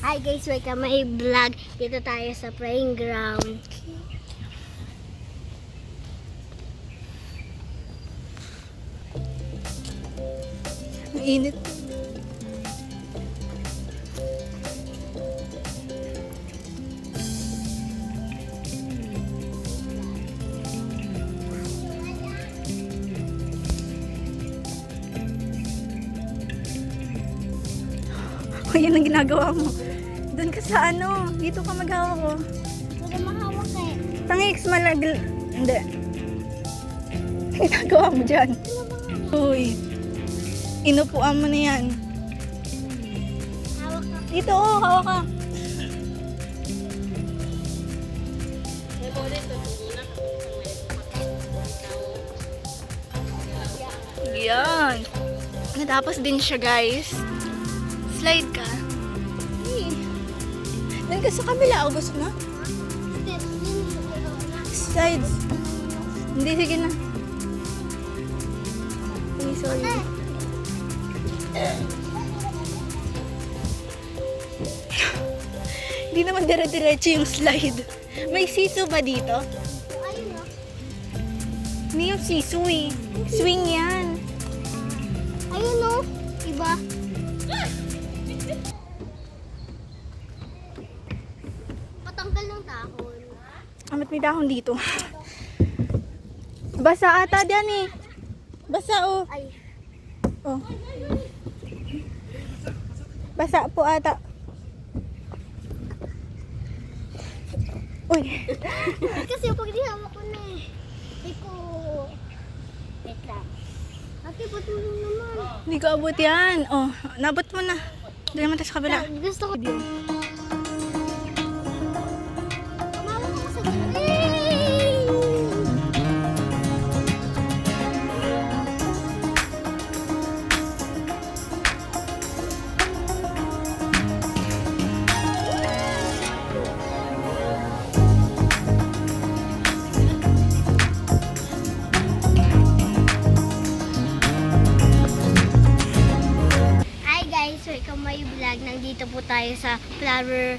Hi guys, welcome my vlog. Dito tayo sa playing ground. Mainit. O, yan ang ginagawa mo. Doon ka sa ano. Dito ka maghawak ko. Wala mahawak eh. Tangix, malagl... Hindi. Ginagawa mo dyan. Uy. Inupuan mo na yan. Hawak ka. Dito, oh, hawak ka. Yan. Natapos din siya, guys. Slide ka. Doon ka sa kabila. O, gusto mo? Slide. Hindi, sige na. Ay, sorry. Hindi naman dire-diretso yung slide. May siso ba dito? Ayun o. Hindi yung siso eh. Swing yan. Ayun o. Iba. Patanggal ng dahon. Amat may dahon dito. Basa ata dyan eh. Basa oh. Ay. Oh. Basa po ata. Uy. Kasi pag dihawak ko na eh. Hindi ko. Wait lang. Ate, patulong naman. Hindi ko abot yan. Oh, nabot mo na. Doon naman tayo sa kabila. Gusto ko. Mama ko sa gilid. Hi guys, welcome my vlog. Nandito po tayo sa flower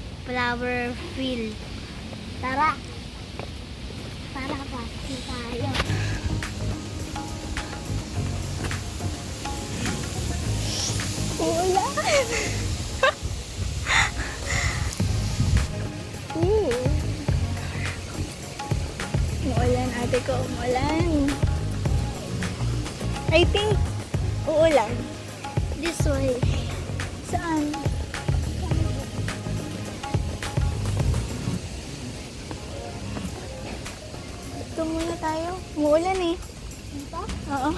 field. Tara. Tara pa, tayo. Ulan. Umuulan ate ko, umuulan. I think uulan. This way. Saan? Ito muna tayo. Umuulan eh. Dito? Oo.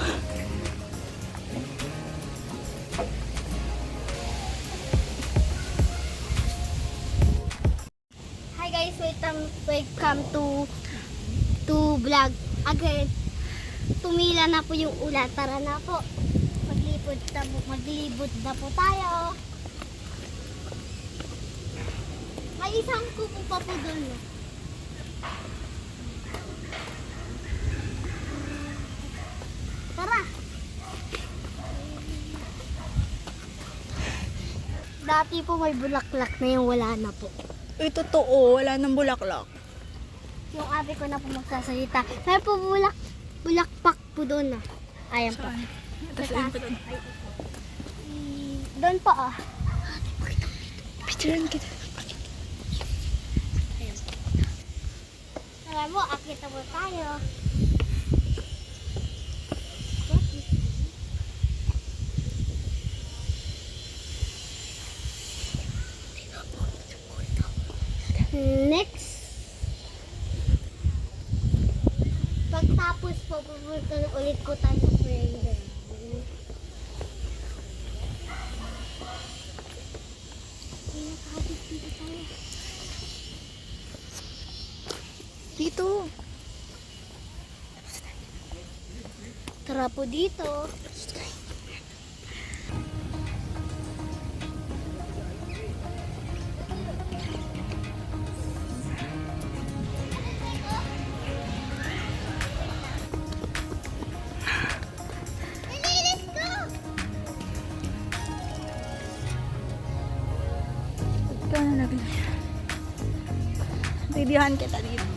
Hi guys, welcome to vlog again. Tumila na po yung ulan. Tara na po. Maglibot na po tayo. May isang kuko pa po doon. Tara. Dati po may bulaklak na yung wala na po. Uy, totoo. Wala nang bulaklak. Yung ate ko na po magsasalita. May po bulakpak po doon na. Ayan po. Saan? Tapos ayun pa doon. Doon po ah. Picturean kita. Alam mo, akita mo tayo. Next. Pagtapos po, pupunta na ulit ko tayo sa playground. Dito tayo. Dito. Tara po dito. Ito na naglagay. Videohan kita dito.